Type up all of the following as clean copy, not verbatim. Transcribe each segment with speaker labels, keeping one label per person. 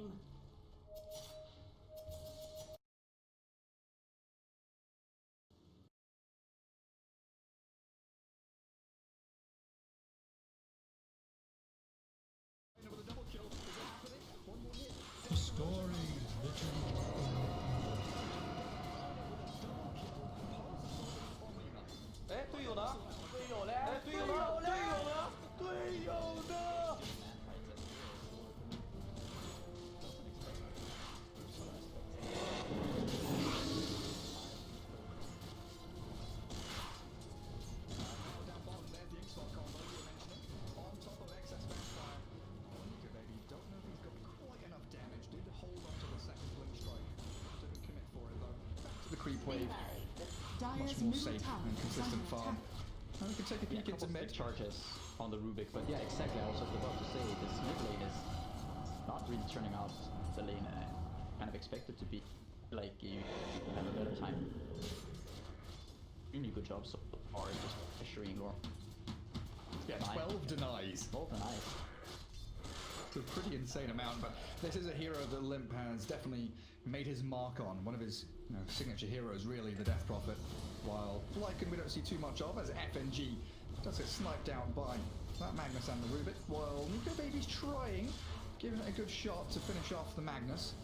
Speaker 1: game.
Speaker 2: The story literally.
Speaker 3: Eh, 队友呢？队友嘞？哎，队友呢？队友呢？队友呢？
Speaker 4: The creep wave, much more safe and consistent farm. And we can take a peek into mid.
Speaker 3: Charges on the Rubik, but yeah, exactly. I was just about to say this mid lane is not really turning out the lane kind of expected to be. Like you have a better time. Really good job so far, just pressuring your.
Speaker 4: Yeah, 12 denies.
Speaker 3: 12 denies.
Speaker 4: It's a pretty insane amount, but this is a hero that LIMMP has definitely made his mark on. One of his signature heroes, really, the Death Prophet. While Lycan we don't see too much of, as FNG does get sniped out by that Magnus and the Rubik. While Nico Baby's trying, giving it a good shot to finish off the Magnus.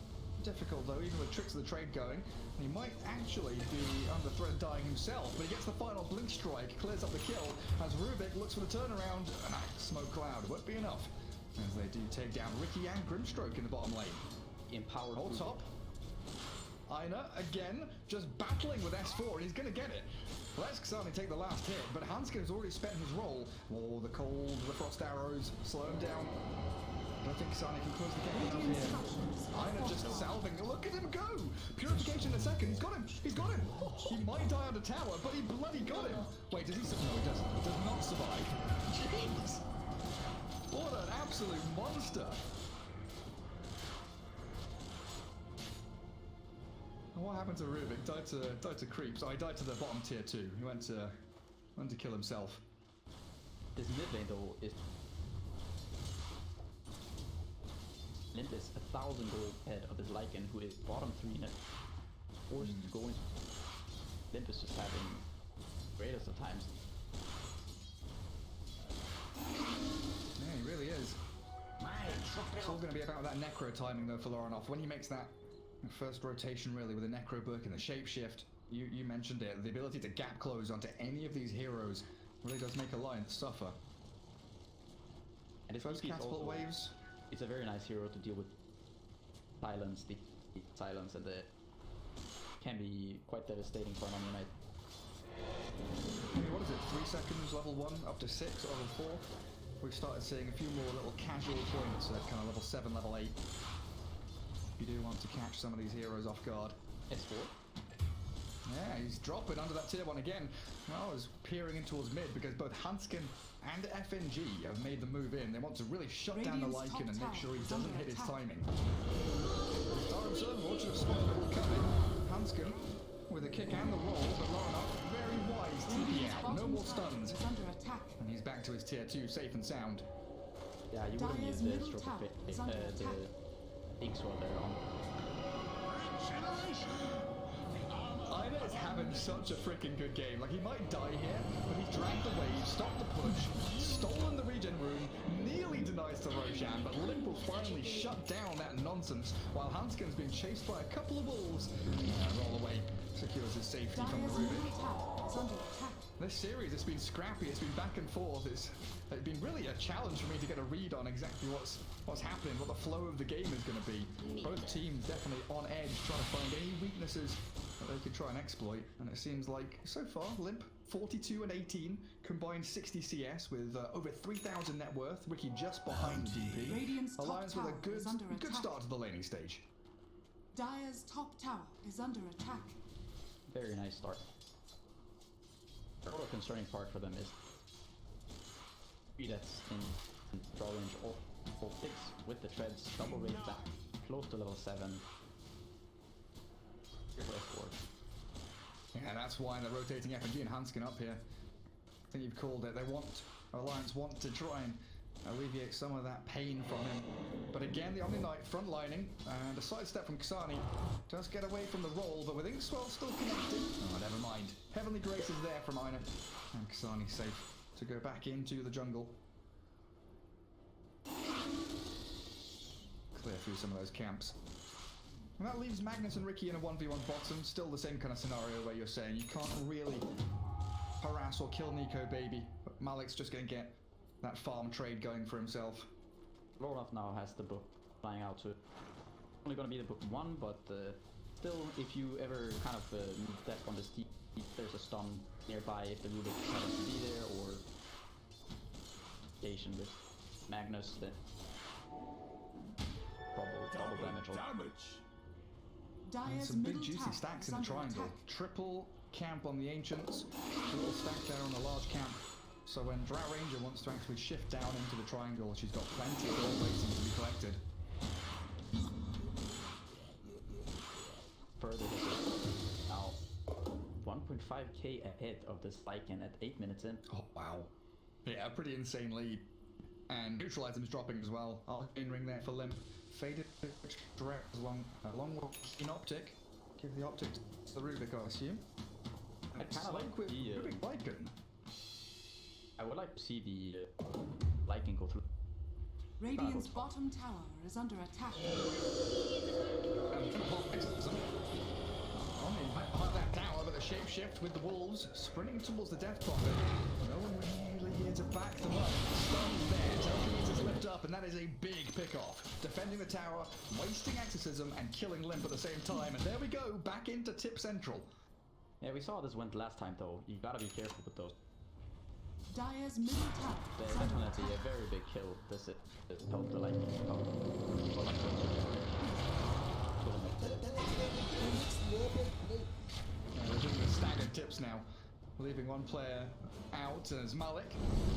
Speaker 4: Difficult though, even with tricks of the trade going. And he might actually be under threat of dying himself, but he gets the final blink strike, clears up the kill, as Rubik looks for the turnaround, and smoke cloud won't be enough. As they do take down Ricky and Grimstroke in the bottom lane.
Speaker 3: Empowered.
Speaker 4: Hold top. Aina, again, just battling with S4, and he's going to get it. Let's Xani take the last hit, but Hanskin has already spent his roll. Oh, the cold, the frost arrows, slow him down. But I think Xani can close the game out here. Aina just salving. Look at him go! Purification in a second. He's got him! He's got him! He might die on the tower, but he bloody got him! Wait, does he survive? No, he doesn't. He does not survive. Jeez! What an absolute monster! What happened to Rubik? Died to creeps. Oh, he died to the bottom tier 2. He went to kill himself.
Speaker 3: This mid lane though is LIMMP is 1,000 gold ahead of his Lycan, who is bottom 3 net. Forced to go in. LIMP is just having greatest of times.
Speaker 4: Yeah, he really is. It's all going to be about that necro timing though for Loranov. When he makes that first rotation really with a necro book and the shapeshift, you mentioned it, the ability to gap close onto any of these heroes really does make Alliance suffer.
Speaker 3: And his
Speaker 4: first catapult waves.
Speaker 3: It's a very nice hero to deal with silence, the silence, and the can be quite devastating for an Omni Knight.
Speaker 4: I mean, what is it? 3 seconds level 1 up to 6 level 4. We've started seeing a few more little casual points at kind of level 7, level 8. You do want to catch some of these heroes off guard.
Speaker 3: S4.
Speaker 4: Yeah, he's dropping under that tier 1 again. I was peering in towards mid because both Hanskin and FNG have made the move in. They want to really shut down the Lycan and make sure he doesn't hit his timing. Darmson, watching a small little coming. Hanskin with a kick and the roll, but Loranov very wise TP out. No more stuns. And he's back to his tier 2, safe and sound.
Speaker 3: Yeah, you wouldn't use the stroke of the Ink Sword there on.
Speaker 4: Aina is having such a freaking good game. Like, he might die here, but he's dragged the wave, stopped the push, stolen the regen rune, nearly denies to Roshan, but LIMMP will finally shut down that nonsense, while Hanskin's being chased by a couple of wolves. Roll away, secures his safety from the Rubik. This series, it's been scrappy, it's been back and forth. It's been really a challenge for me to get a read on exactly what's happening, what the flow of the game is going to be. Both teams definitely on edge, trying to find any weaknesses that they could try and exploit. And it seems like, so far, LIMMP 42 and 18, combined 60 CS with over 3,000 net worth. Ricky just behind DP. Alliance with a good start to the laning stage.
Speaker 1: Dire's top tower is under attack.
Speaker 3: Very nice start. The other concerning part for them is that's in draw range all 6 with the treads, double rate back, close to level 7.
Speaker 4: Yeah, that's why they're rotating FNG and Hanskin up here. I think you've called it. Alliance want to try and alleviate some of that pain from him. But again, the Omni Knight front lining, and a sidestep from Kasani does get away from the roll, but with Inkswell still connected. Oh, never mind. Heavenly Grace is there from Ina, and Kasani safe to go back into the jungle. Clear through some of those camps. And that leaves Magnus and Ricky in a 1v1 bottom, still the same kind of scenario where you're saying you can't really harass or kill Nico Baby, but Malik's just going to get that farm trade going for himself.
Speaker 3: Lordoff now has the book flying out to only going to be the book 1, but still, if you ever kind of move that on the steep, there's a stun nearby if the Rubik happens to be there, or station with Magnus, then double damage.
Speaker 4: And
Speaker 1: Dire's
Speaker 4: some big
Speaker 1: middle
Speaker 4: juicy
Speaker 1: tower
Speaker 4: stacks
Speaker 1: is
Speaker 4: in the
Speaker 1: under
Speaker 4: triangle.
Speaker 1: attack.
Speaker 4: Triple camp on the Ancients, a little stack there on the large camp. So when Drow Ranger wants to actually shift down into the triangle, she's got plenty of gold waiting to be collected.
Speaker 3: Further now 1.5k ahead of this Lycan at 8 minutes in.
Speaker 4: Oh wow. Yeah, pretty insane lead. And neutral items dropping as well. Arcane ring there for LIMMP. Faded direct along in optic. Give the optic to the Rubik, I assume.
Speaker 3: I kind of like
Speaker 4: with
Speaker 3: the
Speaker 4: Rubik Lycan.
Speaker 3: I would like to see the Lycan go through.
Speaker 1: Radiant's bottom tower is under attack.
Speaker 4: Behind that tower, but the shapeshift with the wolves sprinting towards the Death Prophet. No one really here to back them up. Stunned there, telekinesis lift up, and that is a big pick-off. Defending the tower, wasting exorcism, and killing LIMMP at the same time. And there we go, back into Tip Central.
Speaker 3: Yeah, we saw this went last time though. You gotta be careful with those.
Speaker 1: Dire's middle tower
Speaker 3: They're
Speaker 1: is under
Speaker 3: definitely
Speaker 1: attack.
Speaker 3: a very big kill. This helped the Lycan out.
Speaker 4: We're doing the staggered tips now, leaving one player out as Malik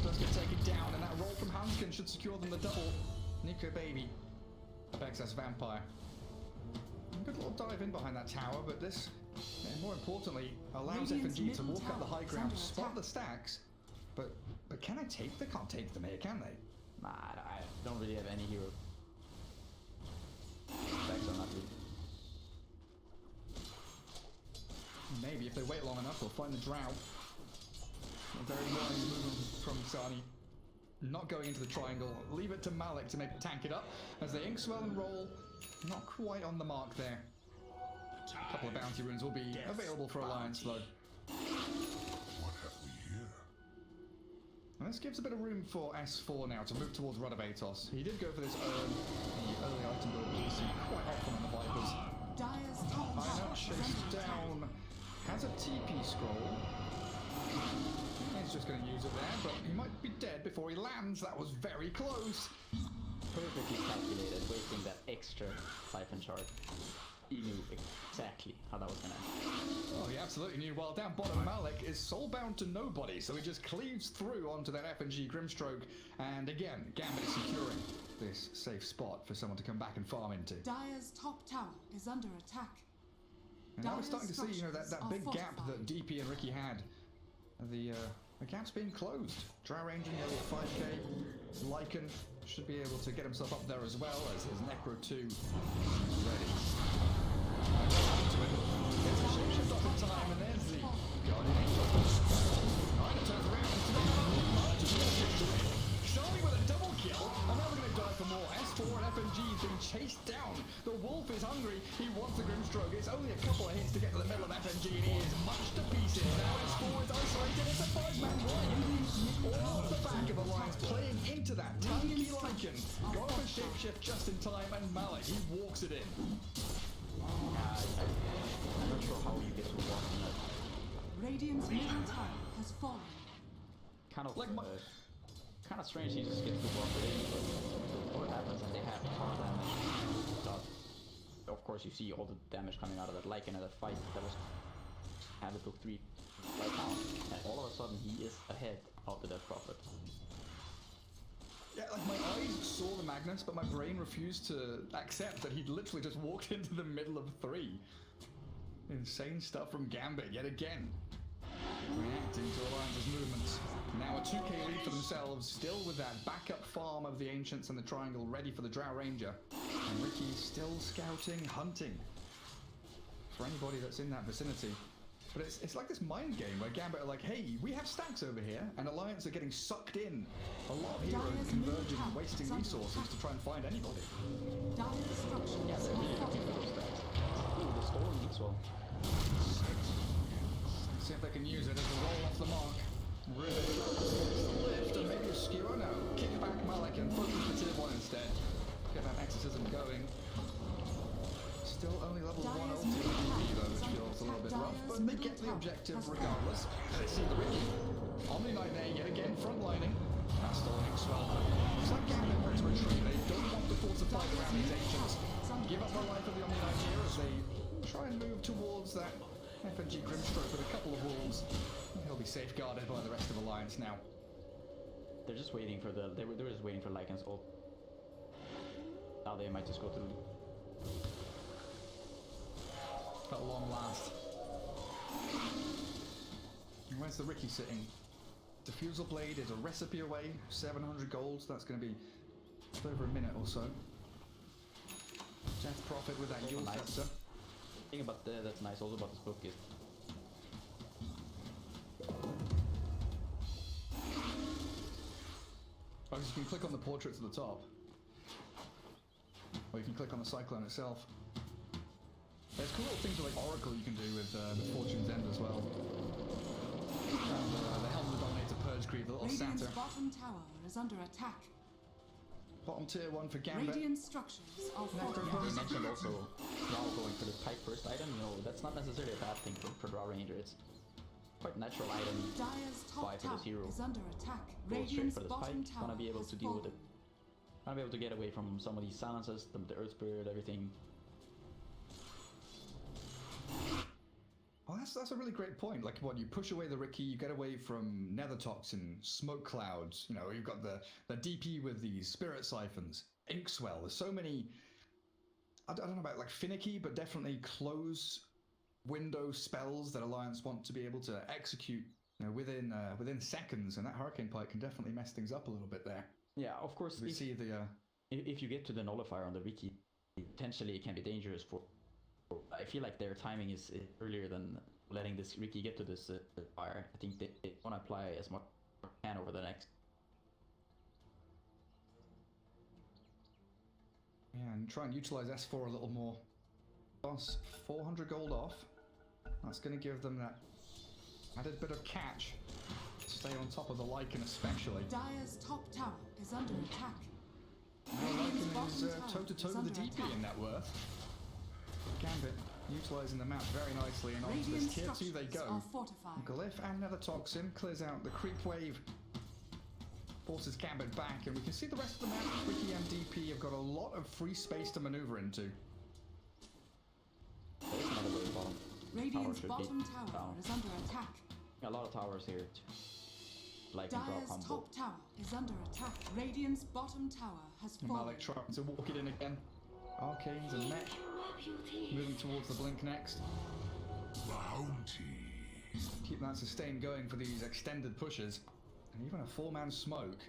Speaker 4: does get taken down, and that roll from Hanskin should secure them the double. Nico Baby, Vexas Vampire. Good little dive in behind that tower, but this, and more importantly, allows
Speaker 1: Radiant's
Speaker 4: F&G to
Speaker 1: middle
Speaker 4: walk up the
Speaker 1: tower
Speaker 4: high
Speaker 1: is
Speaker 4: ground,
Speaker 1: under
Speaker 4: spot
Speaker 1: attack.
Speaker 4: the stacks, but can I take? They can't take them here, can they?
Speaker 3: Nah, I don't really have any hero. Stacks are not really.
Speaker 4: Maybe if they wait long enough, they'll find the Drow. A very wise movement from Sani. Not going into the triangle. Leave it to Malik to maybe tank it up as they Inkswell and roll. Not quite on the mark there. A couple of bounty runes will be available for Alliance Flood.
Speaker 2: What have we here?
Speaker 4: And this gives a bit of room for S4 now to move towards Ruddervatos. He did go for this the early item build we see quite often on the Vipers.
Speaker 1: Dire's top
Speaker 4: I
Speaker 1: tower
Speaker 4: know,
Speaker 1: is
Speaker 4: chased
Speaker 1: under attack.
Speaker 4: down. Has a TP scroll. He's just going to use it there, but he might be dead before he lands. That was very close.
Speaker 3: Perfectly calculated, wasting that extra siphon shard. He knew exactly how that was gonna end.
Speaker 4: Oh, he absolutely knew. While down bottom, Malik is soulbound to nobody, so he just cleaves through onto that F&G Grimstroke. And again, Gambit is securing this safe spot for someone to come back and farm into.
Speaker 1: Dire's top tower is under attack.
Speaker 4: And now we're starting to see, that
Speaker 1: structures
Speaker 4: big
Speaker 1: are
Speaker 4: gap that
Speaker 1: fortified.
Speaker 4: DP and Ricky had. The gap's being closed. Drow Ranger nearly at 5k. Lycan should be able to get himself up there as well as his Necro 2 is ready. Gets a shapeshift off in time, and there's the Guardian Angel. Ina turns around and Shami with a double kill, and now we're going to die for more. S4 and FNG has been chased down. The wolf is hungry. He wants the Grimstroke. It's only a couple of hits to get to the middle of FNG, and he is much to pieces. Now S4 is isolated. It's a 5-man war. All off the back of Alliance playing into that. Tanky Lycan. Going for shapeshift just in time, and Malik, he walks it in.
Speaker 3: I'm not sure how you get to walk in that.
Speaker 1: Radiant's middle tower has fallen.
Speaker 3: Kind of
Speaker 4: Like
Speaker 3: kind of strange he just gets to walk it in, but what happens and they have ton of damage. But of course you see all the damage coming out of that Lycan at that fight that was had the book 3 right now, and all of a sudden he is ahead of the Death Prophet.
Speaker 4: Yeah, like my eyes saw the Magnus, but my brain refused to accept that he'd literally just walked into the middle of 3. Insane stuff from Gambit yet again. Reacting to Alliance's movements. Now a 2k lead for themselves, still with that backup farm of the Ancients and the Triangle ready for the Drow Ranger. And Ricky's still scouting, hunting for anybody that's in that vicinity. But it's like this mind game where Gambit are like, hey, we have stacks over here, and Alliance are getting sucked in. A lot of heroes converging, wasting resources to try and find anybody.
Speaker 1: Dire structures
Speaker 3: Yeah, they're really looking for those stats. Ooh, the storm as well.
Speaker 4: See if they can use it as a roll off the mark. Rivet, lift, and maybe a skewer. No, kick back Malik and focus the tier 1 instead. Get that exorcism going. Still only level 1 ulti with DP though, which feels a little bit rough, but they get the objective regardless. And they see the Ricky. Omni Knight there yet again, frontlining. That's still an X-Swell. It's like Gambit want to retreat. They don't want to force a fight around these Ancients. Give up the life of the Omni Knight here as they try and move towards that FNG Grimstroke with a couple of wolves. He'll be safeguarded by the rest of Alliance now.
Speaker 3: They're just waiting for they were just waiting for Lycan's ult. Now they might just go through.
Speaker 4: At long last. And where's the Ricky sitting? Diffusal Blade is a recipe away, 700 gold, so that's going to be just over a minute or so. Death Prophet with that Yule Fester.
Speaker 3: The thing about that's nice also about this book is
Speaker 4: you can click on the portraits at the top. Or you can click on the Cyclone itself. There's cool little things like Oracle you can do with Fortune's End as well. And the Helm of the Dominator Purge Creep, the little
Speaker 1: Radiant's
Speaker 4: Satyr.
Speaker 1: bottom tower is under attack.
Speaker 4: Bottom tier 1 for Gambit.
Speaker 1: Radiant structures are
Speaker 3: you
Speaker 1: fortified.
Speaker 3: mentioned also Drow going for the type first item. You know, that's not necessarily a bad thing for Drow Ranger. It's quite a natural item.
Speaker 1: Dire's top
Speaker 3: Why for
Speaker 1: tower
Speaker 3: this hero?
Speaker 1: is under attack.
Speaker 3: Go straight
Speaker 1: Radiant's
Speaker 3: for this
Speaker 1: bottom
Speaker 3: pipe.
Speaker 1: tower
Speaker 3: Wanna be able
Speaker 1: has
Speaker 3: to deal with
Speaker 1: fallen.
Speaker 3: it. Wanna be able to get away from some of these silences, the Earth Spirit, everything.
Speaker 4: Oh, that's a really great point. Like, what, you push away the Ricky, you get away from Nether Toxin, Smoke Clouds, you know, you've got the DP with these Spirit Siphons, Inkswell, there's so many, I don't know about like finicky, but definitely close window spells that Alliance want to be able to execute, you know, within seconds, and that Hurricane Pike can definitely mess things up a little bit there.
Speaker 3: Yeah, of course.
Speaker 4: We see the...
Speaker 3: If you get to the Nullifier on the Ricky, potentially it can be dangerous for... I feel like their timing is earlier than letting this Ricky get to this fire. I think they want to apply as much as they can over the next.
Speaker 4: Yeah, and try and utilize S4 a little more. Plus 400 gold off. That's going to give them that added bit of catch. Stay on top of the Lycan especially.
Speaker 1: Dire's top tower is under attack.
Speaker 4: Now Lycan is toe-to-toe with the DP in net worth. Gambit utilising the map very nicely, and onto this tier 2 they go.
Speaker 1: Are fortified.
Speaker 4: Glyph and Nether Toxin clears out the creep wave, forces Gambit back, and we can see the rest of the map. Ricky and DP have got a lot of free space to manoeuvre into.
Speaker 3: There's another way bottom.
Speaker 1: Radiant's
Speaker 3: should be
Speaker 1: bottom tower
Speaker 3: down.
Speaker 1: is under attack.
Speaker 3: A lot of towers here. Like in
Speaker 1: Dire's
Speaker 3: combo.
Speaker 1: top tower is under attack. Radiant's bottom tower has fallen.
Speaker 4: Malik trying to walk it in again. Arcanes and Mech moving towards the blink next.
Speaker 2: Bounty.
Speaker 4: Keep that sustain going for these extended pushes. And even a 4-man smoke.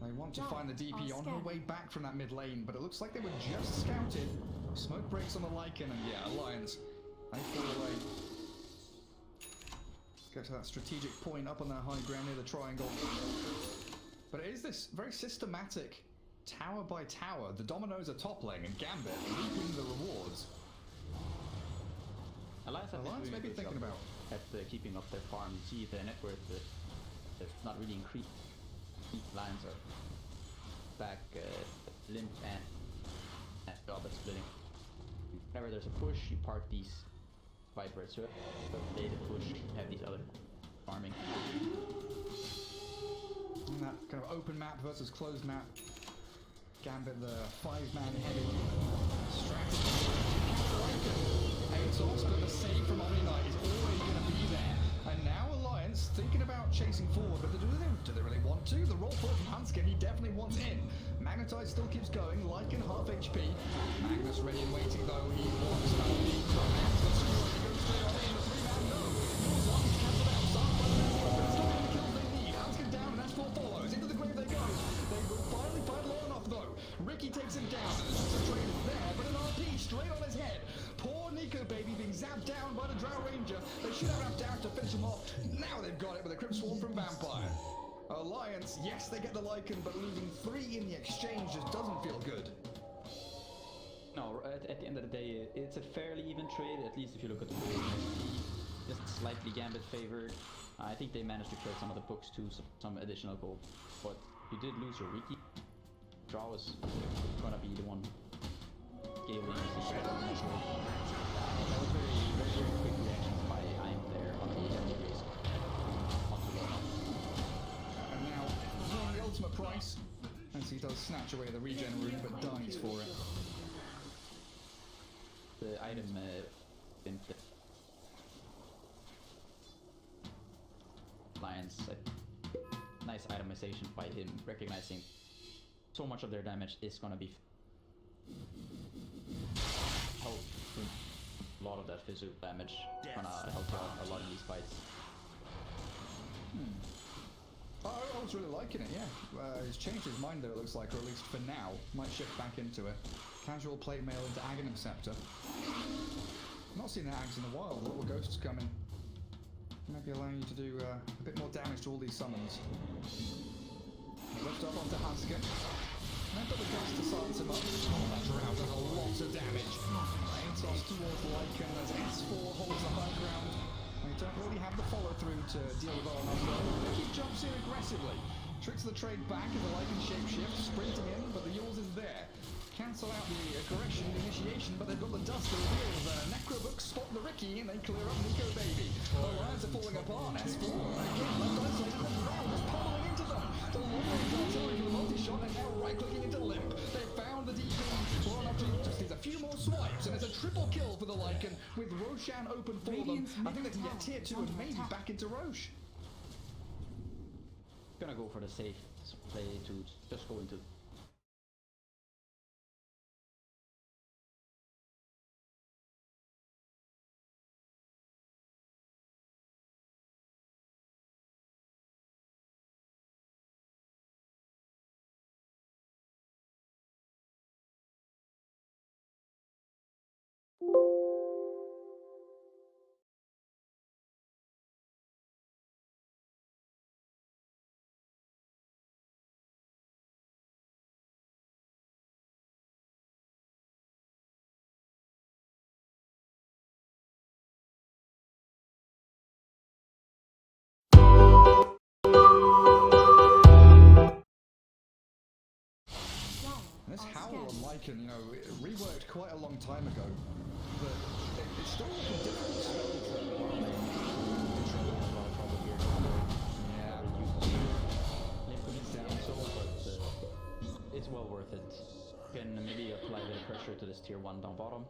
Speaker 4: They want to find the DP on her way back from that mid lane, but it looks like they were just scouted. Smoke breaks on the Lycan, and yeah, Alliance, they fall away. Let's get to that strategic point up on that high ground near the triangle. But it is this very systematic tower by tower. The dominoes are toppling, and Gambit reaping the rewards.
Speaker 3: Alliance
Speaker 4: may be thinking about
Speaker 3: at keeping up their farm. You see the net worth that's not really increased. Lines are back, LIMMP and job at splitting. Whenever there's a push, you park these Vipers, so but they the push, have these other farming.
Speaker 4: And that kind of open map versus closed map. Gambit, the 5-man heavy strategy. Exhaust, but the save from Omni Knight is always going to be there. And now Alliance thinking about chasing forward, but do they really want to? The roll forward from Hanskin, he definitely wants in. Magnetize still keeps going, Lycan half HP. Magnus ready and waiting though, he wants that lead. Goes straight on in, the 3-man no. Pulls on, he's cancelled out, Sark by the Master, but it's not going to kill they need. Hanskin Alliance, yes, they get the Lycan, but losing 3 in the exchange just doesn't feel good.
Speaker 3: No, at the end of the day, it's a fairly even trade, at least if you look at the board. Just slightly Gambit favored. I think they managed to trade some of the books too, some additional gold. But you did lose your Riki. Draw was gonna be the one scaling the trade. That was very, very, very quick reactions by I'm there on the database.
Speaker 4: And now, for the ultimate price, as he does snatch away the regen rune, but dies for it.
Speaker 3: The item in the Lions, nice itemization by him, recognizing so much of their damage is gonna be help. A lot of that physical damage gonna help you out a lot in these fights.
Speaker 4: I was really liking it, yeah. He's changed his mind though, it looks like, or at least for now. Might shift back into it. Casual plate mail into Aghanim Scepter. Not seen the Ags in a while, the little ghosts coming. Maybe allowing you to do a bit more damage to all these summons. Lift up onto Haskin. Then put the gas to silence him up. Oh, that drought does a lot of damage. Toss towards Lycan as S4 holds the high ground. They don't really have the follow through to deal with Aronov. He jumps in aggressively. Tricks the trade back as the Lycan shapeshift, sprinting in, but the Yules is there. Cancel out the correction initiation, but they've got the dust to reveal the Necrobook, spot the Riki, and they clear up Nico Baby. The Lions are falling apart. S4 again, left isolated, the ground is pummeling into them. The long-range artillery from the multi-shot and now right-clicking into LIMMP. They found the DP. Loronoff just needs a few more swipes, and it's a triple kill for the Lycan with Roshan open for them. I think they can get tier 2 and maybe back into Roche.
Speaker 3: Gonna go for the safe play to just go into
Speaker 4: This Howl on Lycan, you know, it reworked quite a long time ago, but it's still looking different.
Speaker 3: It's well worth it. Can maybe apply a bit of pressure to this tier 1 down bottom.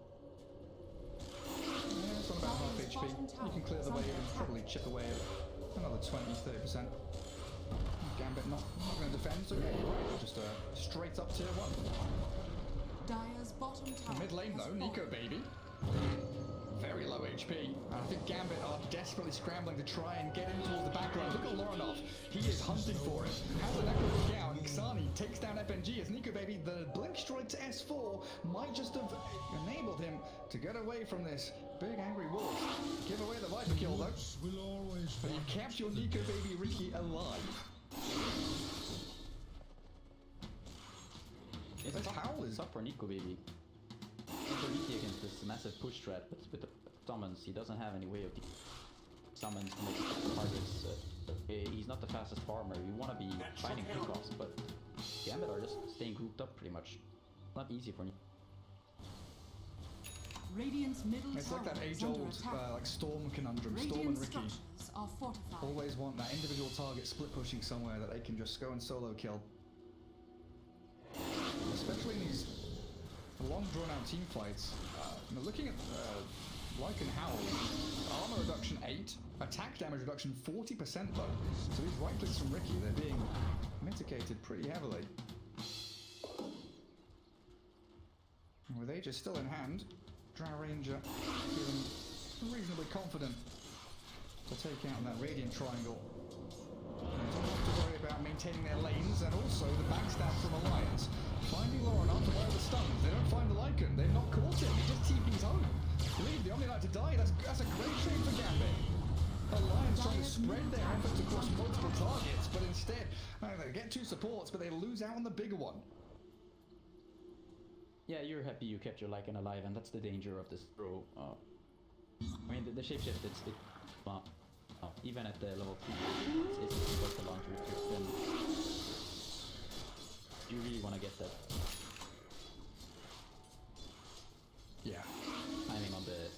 Speaker 4: Yeah, it's not about half HP. You can clear the wave and probably chip away at another 20-30%. Gambit not going to defend, so yeah, you're right. Just straight up tier 1.
Speaker 1: Dire's bottom tower.
Speaker 4: Mid lane though, Nico Baby. Very low HP. And I think Gambit are desperately scrambling to try and get in towards the backline. Look at Loronoff. He is hunting for it. Has the Necrobook down. Xani takes down FNG as Nico Baby. The blink strike to S4 might just have enabled him to get away from this big angry wolf. Give away the Viper kill though. But you kept your Nico Baby Riki alive.
Speaker 3: This Howl is up for Nico Baby. Nico Baby against this massive push threat, but with the summons, he doesn't have any way of summons to make targets. He's not the fastest farmer. You want to be finding pickoffs, but Gambit are just staying grouped up pretty much. Not easy for Nico.
Speaker 1: Radiant's middle
Speaker 4: It's like that
Speaker 1: tower is
Speaker 4: age-old
Speaker 1: under attack.
Speaker 4: like Storm conundrum. Storm
Speaker 1: Radiant
Speaker 4: and Riki
Speaker 1: structures are fortified.
Speaker 4: always want that individual target split pushing somewhere that they can just go and solo kill. Especially in these long drawn out team fights. Looking at Lycan Howl, armor reduction 8, attack damage reduction 40% though. So these right clicks from Riki, they're being mitigated pretty heavily. And with Aegis still in hand, Drow Ranger feeling reasonably confident to take out that Radiant Triangle. They don't have to worry about maintaining their lanes and also the backstab from Alliance. Finding Loronoff to wear the stuns. They don't find the Lycan. They've not caught him. He just TP's home. Leave the Omni Knight to die. That's a great trade for Gambit. Alliance trying to spread their efforts across multiple targets, but instead They get 2 supports, but they lose out on the bigger one.
Speaker 3: Yeah, you're happy you kept your Lycan alive, and that's the danger of this throw. I mean, the shapeshift, well, even at the level 3, it's quite a long to then you really want to get that timing on the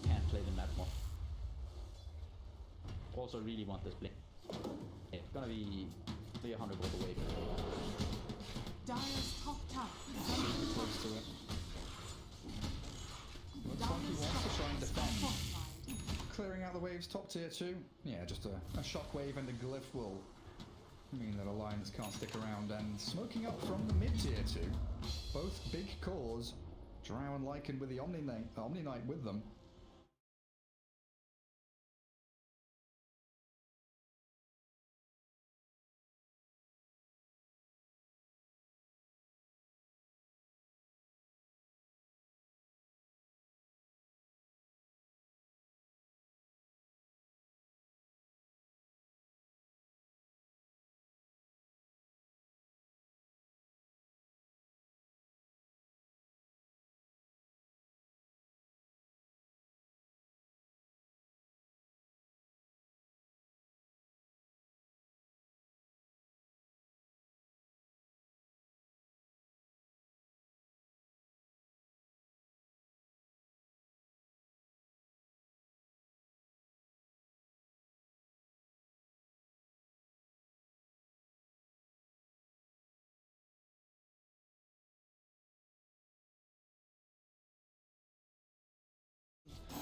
Speaker 3: can't play the map more. Also really want this blink. It's gonna be 100 gold away.
Speaker 1: Dire's top tower is
Speaker 4: Super
Speaker 1: under
Speaker 4: close to
Speaker 1: attack.
Speaker 4: it. Looks like he wants to try and defend.
Speaker 1: Fortified.
Speaker 4: Clearing out the waves top tier 2. Yeah, just a shockwave and a glyph will mean that Alliance can't stick around. And smoking up from the mid tier 2. Both big cores. Drow and Lycan with the Omni Knight with them.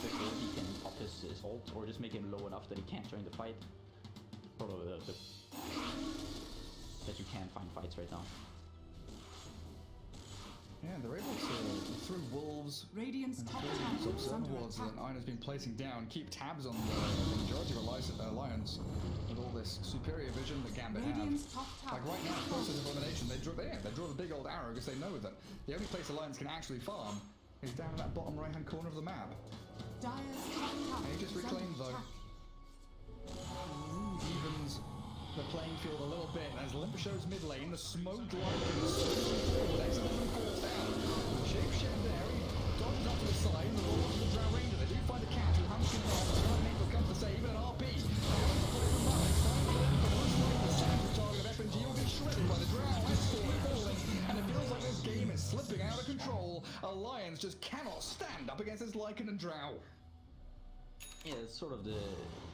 Speaker 3: Before he can pop his ult, or just make him low enough that he can't join the fight. Sort of that you can find fights right now.
Speaker 4: Yeah, they're able to, through wolves
Speaker 1: Radiant's top tower
Speaker 4: some
Speaker 1: is
Speaker 4: certain
Speaker 1: under
Speaker 4: wards
Speaker 1: attack.
Speaker 4: that Iron has been placing down, keep tabs on the majority of Alliance with all this superior vision that Gambit have.
Speaker 1: Radiant's top tower
Speaker 4: Like right now, Process of Elimination, they draw the big old arrow because they know that the only place Alliance can actually farm is down in that bottom right hand corner of the map.
Speaker 1: Dire's top tower
Speaker 4: He just
Speaker 1: is
Speaker 4: reclaimed
Speaker 1: under
Speaker 4: though.
Speaker 1: attack.
Speaker 4: Evens the playing field a little bit as LIMMP shows mid lane, the smoke Lycan swinging forward, excellent falls down. Shapeshift there, he dodges up to the side, and the ball onto the Drow Ranger. They do find a catch with Huntskin off, the Drow Ranger comes to save, and an RP. The savage target of FNG will get shredded by the Drow escort falling, and it feels like this game is slipping out of control. Alliance just cannot stand up against this Lycan and Drow.
Speaker 3: Yeah, it's sort of the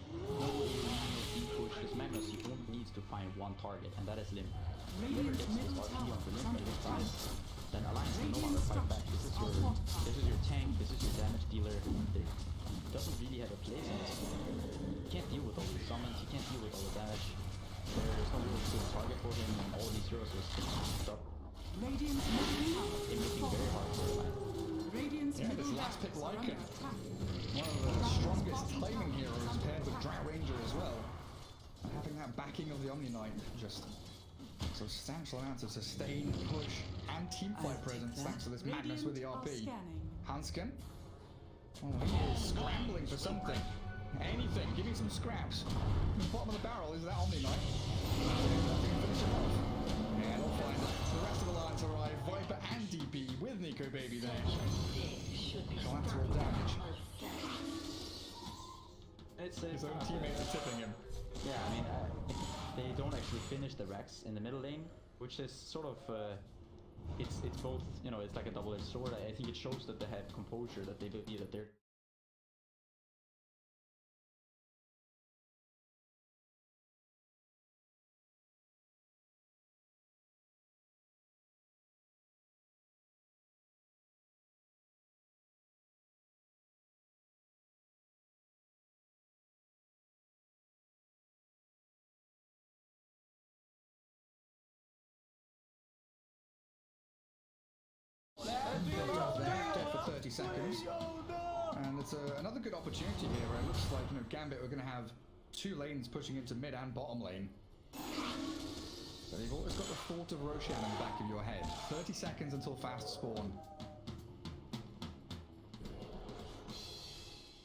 Speaker 3: push. This Magnus, he only needs to find one target, and that is LIMMP. Whoever
Speaker 1: Radiant's
Speaker 3: gets his
Speaker 1: middle
Speaker 3: RP
Speaker 1: tower
Speaker 3: onto
Speaker 1: is
Speaker 3: LIMMP
Speaker 1: under
Speaker 3: and his
Speaker 1: attack.
Speaker 3: size, then Alliance can no longer
Speaker 1: Radiant
Speaker 3: fight back.
Speaker 1: structures
Speaker 3: This
Speaker 1: are fortified.
Speaker 3: is your tank, this is your damage dealer. He doesn't really have a place in this. He can't deal with all the summons, he can't deal with all the damage. There's no real good target for him, and all these heroes just stop
Speaker 1: Radiant's middle tower
Speaker 3: it
Speaker 1: is
Speaker 3: making it very hard for Alliance.
Speaker 1: Radiant's
Speaker 4: Yeah,
Speaker 1: middle
Speaker 4: this last pick
Speaker 1: barracks are under
Speaker 4: Lycan.
Speaker 1: attack.
Speaker 4: One of the strongest timing heroes paired with Drow Ranger as well. And having that backing of the Omni Knight, just substantial amounts of sustain, push, and teamfight presence thanks to this Magnus with the
Speaker 1: Radiant are
Speaker 4: RP.
Speaker 1: scanning.
Speaker 4: Hanskin? Oh, he is scrambling for something. Anything, give me some scraps. The bottom of the barrel is that Omni Knight. Nothing to finish him off. And we'll find it. The rest of Alliance arrive, Viper and DP with Nico Baby there. Collateral damage.
Speaker 3: It's
Speaker 4: His own teammates are tipping him.
Speaker 3: Yeah, I mean, they don't actually finish the Rex in the middle lane, which is sort of, it's both, you know, it's like a double-edged sword. I think it shows that they have composure, that they believe that they're
Speaker 4: Dead for 30 seconds. And it's another good opportunity here where it looks like, you know, Gambit are going to have 2 lanes pushing into mid and bottom lane. But you've always got the thought of Roshan in the back of your head. 30 seconds until fast spawn.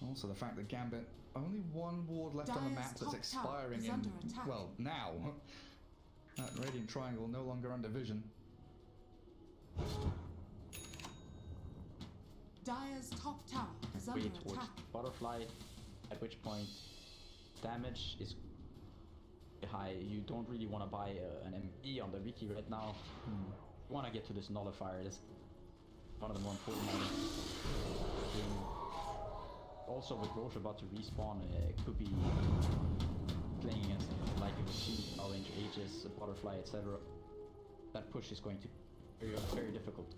Speaker 4: Also the fact that Gambit only one ward left on the
Speaker 1: Dire's
Speaker 4: map that's
Speaker 1: top
Speaker 4: expiring
Speaker 1: tower is
Speaker 4: in,
Speaker 1: under attack.
Speaker 4: well, now. That radiant triangle no longer under vision.
Speaker 1: Dire's top tower is under
Speaker 3: Wait towards
Speaker 1: attack.
Speaker 3: butterfly, at which point damage is high. You don't really want to buy an MP on the wiki right now. You want to get to this nullifier. It's one of the more important items. Also, with Roche about to respawn, it could be playing against like a machine, orange, Aegis, a butterfly, etc. That push is going to be very, very difficult.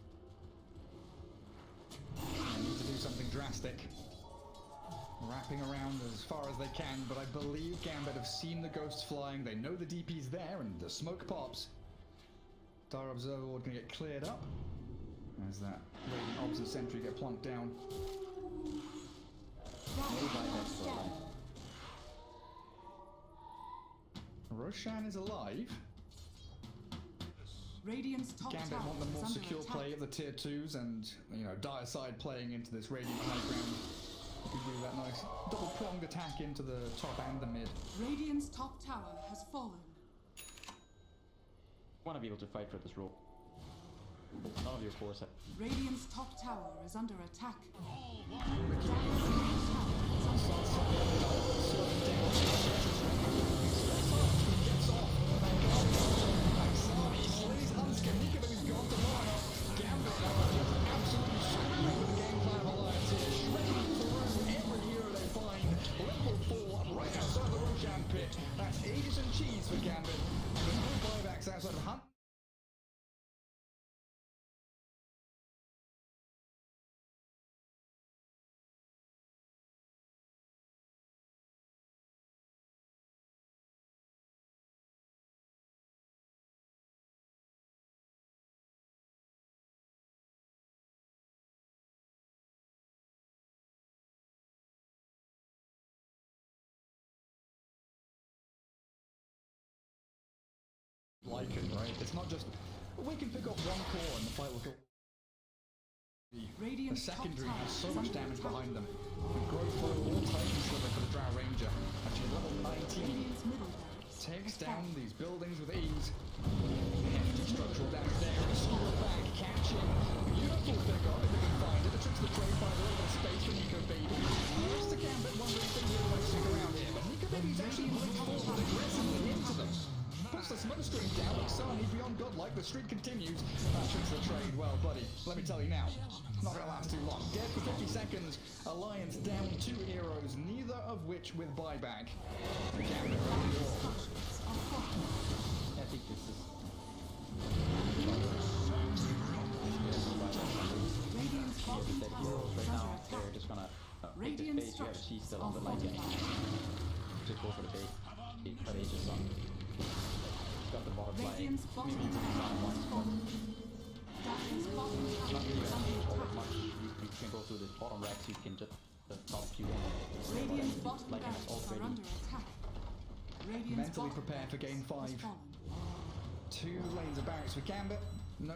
Speaker 4: They need to do something drastic. Wrapping around as far as they can, but I believe Gambit have seen the ghosts flying. They know the DP's there, and the smoke pops. Dire Observer Ward gonna get cleared up. As that Radiant Obs and Sentry get plunked down. Roshan is alive.
Speaker 1: Radiant's top
Speaker 4: Gambit
Speaker 1: tower
Speaker 4: want the
Speaker 1: is
Speaker 4: more
Speaker 1: under
Speaker 4: secure
Speaker 1: attack.
Speaker 4: play of the tier 2s and, you know, Dire side playing into this Radiant high ground. You could do that nice double-pronged attack into the top and the mid.
Speaker 1: Radiant's top tower has fallen.
Speaker 3: Want to be able to fight for this role. None of your cores have.
Speaker 1: Radiant's top tower is under attack. Dire's top tower is under attack.
Speaker 4: That's Aegis and cheese for Gambit. There's no buybacks outside of Hunt. Lycan, right? It's not just we can pick up one core and the fight will go. The
Speaker 1: Radiant's
Speaker 4: secondary
Speaker 1: top
Speaker 4: has so
Speaker 1: tower
Speaker 4: much
Speaker 1: is under
Speaker 4: damage
Speaker 1: attack.
Speaker 4: behind them. Growth flow, all Titan sliver for the Drow Ranger. Actually, level 19
Speaker 1: Radiant's middle barracks
Speaker 4: takes
Speaker 1: is
Speaker 4: down
Speaker 1: fallen.
Speaker 4: these buildings with ease. Hefty structural damage there. And a score back, catching. Beautiful pick up if they can find it. The trick's the trade by a little bit of space for Nico Baby. First to Gambit, wondering if they really want to stick around here. But Nico Baby's actually moving forward aggressively into them. Puts the smoke screen down, like Sony beyond godlike, the streak continues. That tricks the trade. Well, buddy, let me tell you now, not gonna last too long. Dead for 50 seconds, Alliance down 2 heroes, neither of which with buyback. Gambit running the wall.
Speaker 3: I think this is.
Speaker 1: Radiant's
Speaker 3: Yeah,
Speaker 1: bottom
Speaker 3: with that
Speaker 1: tower
Speaker 3: heroes
Speaker 1: is
Speaker 3: right
Speaker 1: under
Speaker 3: now,
Speaker 1: attack.
Speaker 3: they're just gonna take this
Speaker 1: Radiant
Speaker 3: bait. You have
Speaker 1: structures
Speaker 3: cheese still
Speaker 1: are
Speaker 3: on the Lycan.
Speaker 1: fortified.
Speaker 3: Just go for the bait. But Aegis on. Got the butterfly.
Speaker 1: Radiant's bottom
Speaker 3: Maybe even
Speaker 1: tower
Speaker 3: down
Speaker 1: has
Speaker 3: once, but
Speaker 1: fallen. Dire's bottom
Speaker 3: not
Speaker 1: tower
Speaker 3: really
Speaker 1: is
Speaker 3: all
Speaker 1: under
Speaker 3: that
Speaker 1: attack.
Speaker 3: much. You can go through this bottom racks. You can just top Q1.
Speaker 1: Radiant's bottom
Speaker 3: Lycan is
Speaker 1: barracks are
Speaker 3: already.
Speaker 1: under attack. Radiant's
Speaker 4: Mentally
Speaker 1: bottom
Speaker 4: prepare for game
Speaker 1: barracks
Speaker 4: 5.
Speaker 1: has fallen.
Speaker 4: 2 lanes of barracks for Gambit. No.